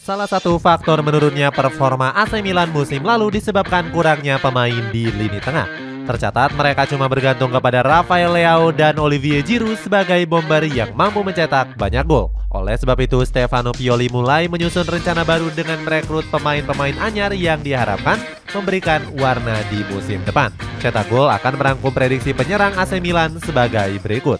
Salah satu faktor menurunnya performa AC Milan musim lalu disebabkan kurangnya pemain di lini tengah. Tercatat mereka cuma bergantung kepada Rafael Leao dan Olivier Giroud sebagai bomber yang mampu mencetak banyak gol. Oleh sebab itu, Stefano Pioli mulai menyusun rencana baru dengan merekrut pemain-pemain anyar yang diharapkan memberikan warna di musim depan. Cetak Gol akan merangkum prediksi penyerang AC Milan sebagai berikut.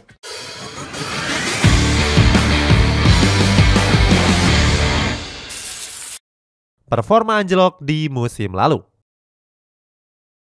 Performa anjlok di musim lalu.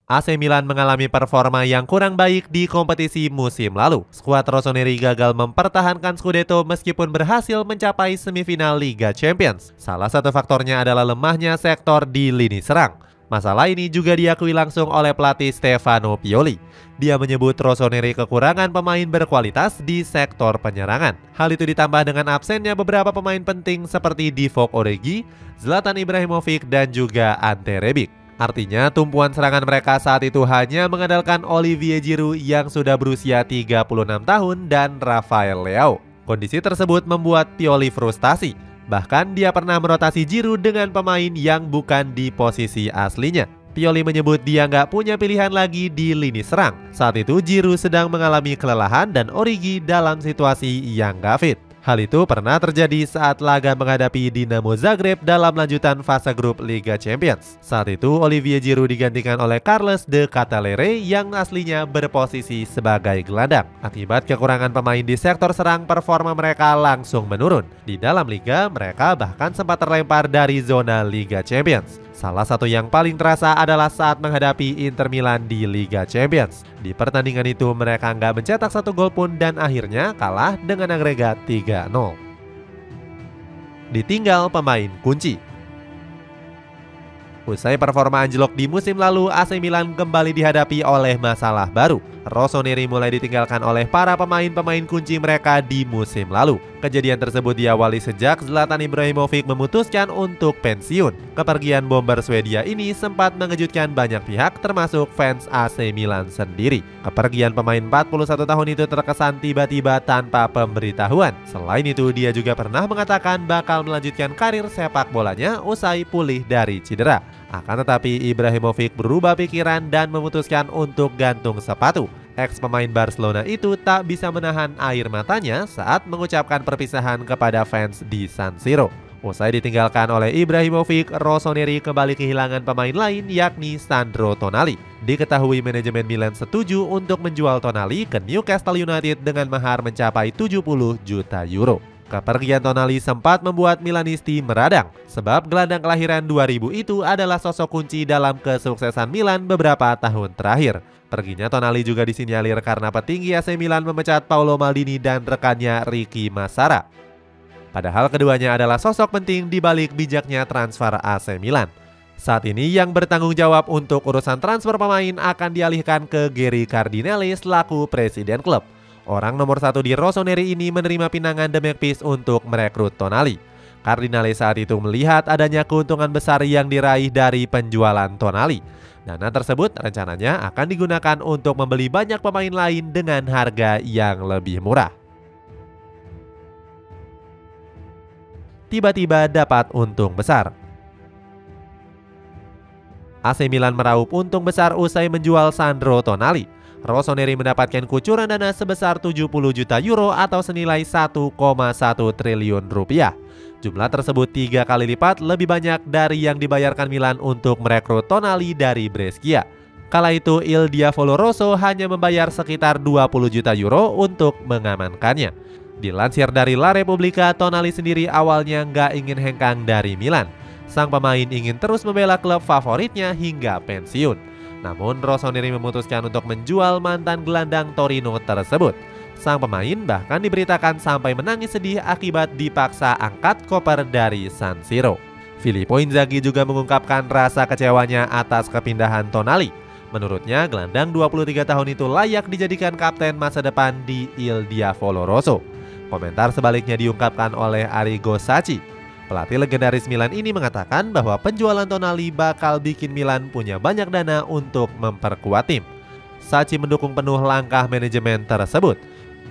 AC Milan mengalami performa yang kurang baik di kompetisi musim lalu. Skuad Rossoneri gagal mempertahankan Scudetto meskipun berhasil mencapai semifinal Liga Champions. Salah satu faktornya adalah lemahnya sektor di lini serang. Masalah ini juga diakui langsung oleh pelatih Stefano Pioli. Dia menyebut Rossoneri kekurangan pemain berkualitas di sektor penyerangan. Hal itu ditambah dengan absennya beberapa pemain penting seperti Divock Origi, Zlatan Ibrahimovic, dan juga Ante Rebic. Artinya tumpuan serangan mereka saat itu hanya mengandalkan Olivier Giroud yang sudah berusia 36 tahun dan Rafael Leao. Kondisi tersebut membuat Pioli frustasi. Bahkan dia pernah merotasi Giroud dengan pemain yang bukan di posisi aslinya. Pioli menyebut dia nggak punya pilihan lagi di lini serang. Saat itu Giroud sedang mengalami kelelahan dan Origi dalam situasi yang nggak fit. Hal itu pernah terjadi saat laga menghadapi Dinamo Zagreb dalam lanjutan fase grup Liga Champions. Saat itu Olivier Giroud digantikan oleh Carles de Ketelere yang aslinya berposisi sebagai gelandang. Akibat kekurangan pemain di sektor serang, performa mereka langsung menurun. Di dalam liga, mereka bahkan sempat terlempar dari zona Liga Champions. Salah satu yang paling terasa adalah saat menghadapi Inter Milan di Liga Champions. Di pertandingan itu mereka nggak mencetak satu gol pun dan akhirnya kalah dengan agregat 3-0. Ditinggal pemain kunci. Usai performa anjlok di musim lalu, AC Milan kembali dihadapi oleh masalah baru. Rossoneri mulai ditinggalkan oleh para pemain-pemain kunci mereka di musim lalu. Kejadian tersebut diawali sejak Zlatan Ibrahimovic memutuskan untuk pensiun. Kepergian bomber Swedia ini sempat mengejutkan banyak pihak termasuk fans AC Milan sendiri. Kepergian pemain 41 tahun itu terkesan tiba-tiba tanpa pemberitahuan. Selain itu, dia juga pernah mengatakan bakal melanjutkan karir sepak bolanya usai pulih dari cedera. Akan tetapi Ibrahimovic berubah pikiran dan memutuskan untuk gantung sepatu. Ex pemain Barcelona itu tak bisa menahan air matanya saat mengucapkan perpisahan kepada fans di San Siro. Usai ditinggalkan oleh Ibrahimovic, Rossoneri kembali kehilangan pemain lain yakni Sandro Tonali. Diketahui manajemen Milan setuju untuk menjual Tonali ke Newcastle United dengan mahar mencapai 70 juta euro. Kepergian Tonali sempat membuat Milanisti meradang, sebab gelandang kelahiran 2000 itu adalah sosok kunci dalam kesuksesan Milan beberapa tahun terakhir. Perginya Tonali juga disinyalir karena petinggi AC Milan memecat Paolo Maldini dan rekannya Ricky Massara. Padahal keduanya adalah sosok penting di balik bijaknya transfer AC Milan. Saat ini yang bertanggung jawab untuk urusan transfer pemain akan dialihkan ke Geri Cardinale selaku presiden klub. Orang nomor satu di Rossoneri ini menerima pinangan The Magpies untuk merekrut Tonali. Cardinale saat itu melihat adanya keuntungan besar yang diraih dari penjualan Tonali. Dana tersebut rencananya akan digunakan untuk membeli banyak pemain lain dengan harga yang lebih murah. Tiba-tiba dapat untung besar. AC Milan meraup untung besar usai menjual Sandro Tonali. Rossoneri mendapatkan kucuran dana sebesar 70 juta euro atau senilai 1,1 triliun rupiah. Jumlah tersebut 3 kali lipat lebih banyak dari yang dibayarkan Milan untuk merekrut Tonali dari Brescia. Kala itu Il Diavolo Rosso hanya membayar sekitar 20 juta euro untuk mengamankannya. Dilansir dari La Repubblica, Tonali sendiri awalnya nggak ingin hengkang dari Milan. Sang pemain ingin terus membela klub favoritnya hingga pensiun. Namun Rossoneri memutuskan untuk menjual mantan gelandang Torino tersebut. Sang pemain bahkan diberitakan sampai menangis sedih akibat dipaksa angkat koper dari San Siro. Filippo Inzaghi juga mengungkapkan rasa kecewanya atas kepindahan Tonali. Menurutnya, gelandang 23 tahun itu layak dijadikan kapten masa depan di Il Diavolo Rosso. Komentar sebaliknya diungkapkan oleh Arrigo Sacchi. Pelatih legendaris Milan ini mengatakan bahwa penjualan Tonali bakal bikin Milan punya banyak dana untuk memperkuat tim. Sacchi mendukung penuh langkah manajemen tersebut.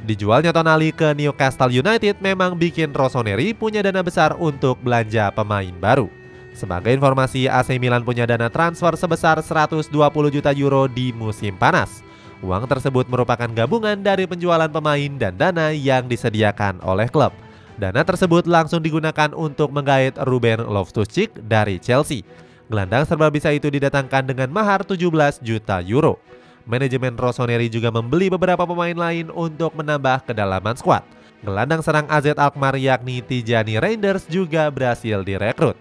Dijualnya Tonali ke Newcastle United memang bikin Rossoneri punya dana besar untuk belanja pemain baru. Sebagai informasi, AC Milan punya dana transfer sebesar 120 juta euro di musim panas. Uang tersebut merupakan gabungan dari penjualan pemain dan dana yang disediakan oleh klub. Dana tersebut langsung digunakan untuk menggait Ruben Loftus-Cheek dari Chelsea. Gelandang serba bisa itu didatangkan dengan mahar 17 juta euro. Manajemen Rossoneri juga membeli beberapa pemain lain untuk menambah kedalaman skuad. Gelandang serang AZ Alkmaar yakni Tijani Reinders juga berhasil direkrut.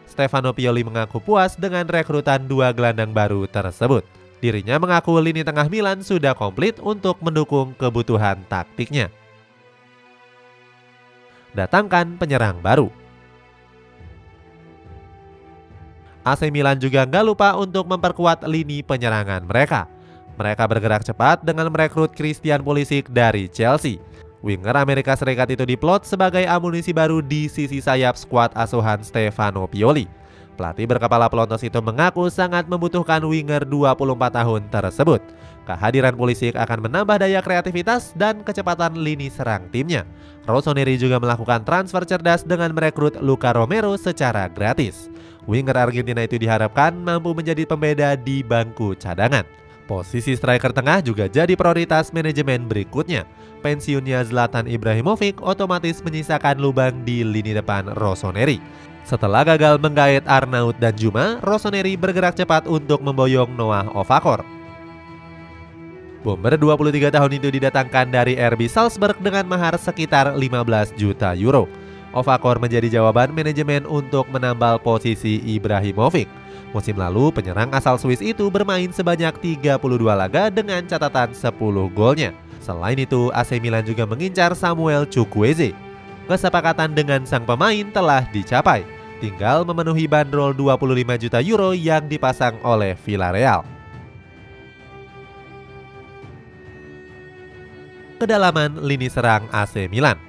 Stefano Pioli mengaku puas dengan rekrutan dua gelandang baru tersebut. Dirinya mengaku lini tengah Milan sudah komplit untuk mendukung kebutuhan taktiknya. Datangkan penyerang baru. AC Milan juga nggak lupa untuk memperkuat lini penyerangan mereka. Mereka bergerak cepat dengan merekrut Christian Pulisic dari Chelsea. Winger Amerika Serikat itu diplot sebagai amunisi baru di sisi sayap skuad asuhan Stefano Pioli. Pelatih berkepala pelontos itu mengaku sangat membutuhkan winger 24 tahun tersebut. Kehadiran Pulisic akan menambah daya kreativitas dan kecepatan lini serang timnya. Rossoneri juga melakukan transfer cerdas dengan merekrut Luka Romero secara gratis. Winger Argentina itu diharapkan mampu menjadi pembeda di bangku cadangan. Posisi striker tengah juga jadi prioritas manajemen berikutnya. Pensiunnya Zlatan Ibrahimovic otomatis menyisakan lubang di lini depan Rossoneri. Setelah gagal menggait Arnaud dan Juma, Rossoneri bergerak cepat untuk memboyong Noah Okafor. Bomber 23 tahun itu didatangkan dari RB Salzburg dengan mahar sekitar 15 juta euro. Okafor menjadi jawaban manajemen untuk menambal posisi Ibrahimovic. Musim lalu, penyerang asal Swiss itu bermain sebanyak 32 laga dengan catatan 10 golnya. Selain itu, AC Milan juga mengincar Samuel Chukwueze. Kesepakatan dengan sang pemain telah dicapai. Tinggal memenuhi bandrol 25 juta euro yang dipasang oleh Villarreal. Kedalaman lini serang AC Milan.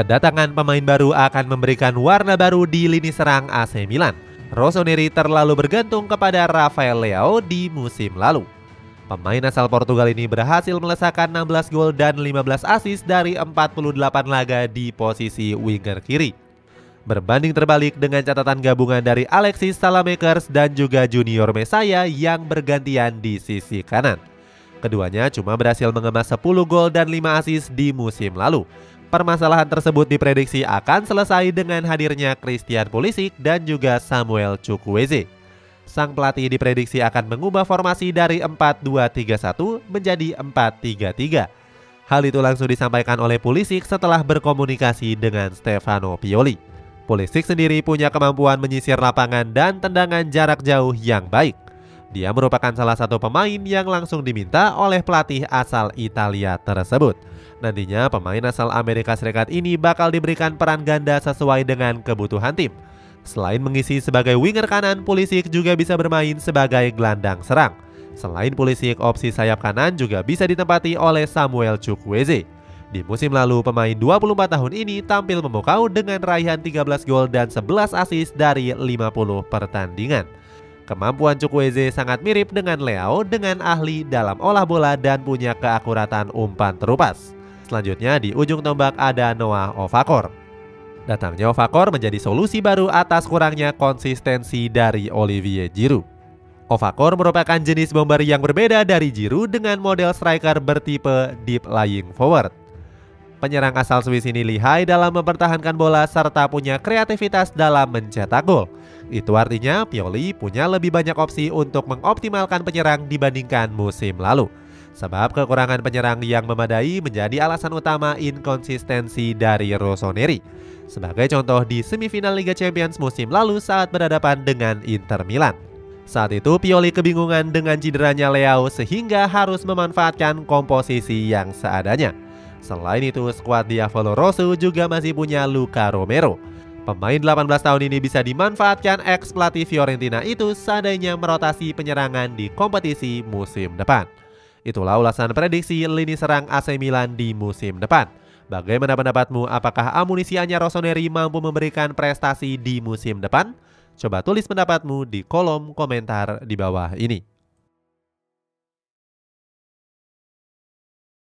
Kedatangan pemain baru akan memberikan warna baru di lini serang AC Milan. Rossoneri terlalu bergantung kepada Rafael Leao di musim lalu. Pemain asal Portugal ini berhasil melesakkan 16 gol dan 15 assist dari 48 laga di posisi winger kiri. Berbanding terbalik dengan catatan gabungan dari Alexis Saelemaekers dan juga Junior Messiah yang bergantian di sisi kanan. Keduanya cuma berhasil mengemas 10 gol dan 5 assist di musim lalu. Permasalahan tersebut diprediksi akan selesai dengan hadirnya Christian Pulisic dan juga Samuel Chukwueze. Sang pelatih diprediksi akan mengubah formasi dari 4-2-3-1 menjadi 4-3-3. Hal itu langsung disampaikan oleh Pulisic setelah berkomunikasi dengan Stefano Pioli. Pulisic sendiri punya kemampuan menyisir lapangan dan tendangan jarak jauh yang baik. Dia merupakan salah satu pemain yang langsung diminta oleh pelatih asal Italia tersebut. Nantinya pemain asal Amerika Serikat ini bakal diberikan peran ganda sesuai dengan kebutuhan tim. Selain mengisi sebagai winger kanan, Pulisic juga bisa bermain sebagai gelandang serang. Selain Pulisic, opsi sayap kanan juga bisa ditempati oleh Samuel Chukwueze. Di musim lalu, pemain 24 tahun ini tampil memukau dengan raihan 13 gol dan 11 assist dari 50 pertandingan. Kemampuan Chukwueze sangat mirip dengan Leao dengan ahli dalam olah bola dan punya keakuratan umpan terupas. Selanjutnya di ujung tombak ada Noah Okafor. Datangnya Okafor menjadi solusi baru atas kurangnya konsistensi dari Olivier Giroud. Okafor merupakan jenis bomber yang berbeda dari Giroud dengan model striker bertipe deep lying forward. Penyerang asal Swiss ini lihai dalam mempertahankan bola serta punya kreativitas dalam mencetak gol. Itu artinya Pioli punya lebih banyak opsi untuk mengoptimalkan penyerang dibandingkan musim lalu. Sebab kekurangan penyerang yang memadai menjadi alasan utama inkonsistensi dari Rossoneri. Sebagai contoh di semifinal Liga Champions musim lalu saat berhadapan dengan Inter Milan. Saat itu Pioli kebingungan dengan cederanya Leao sehingga harus memanfaatkan komposisi yang seadanya. Selain itu, skuad Diavolo Rosso juga masih punya Luka Romero. Pemain 18 tahun ini bisa dimanfaatkan ex pelatih Fiorentina itu seandainya merotasi penyerangan di kompetisi musim depan. Itulah ulasan prediksi lini serang AC Milan di musim depan. Bagaimana pendapatmu? Apakah amunisi anyar Rossoneri mampu memberikan prestasi di musim depan? Coba tulis pendapatmu di kolom komentar di bawah ini.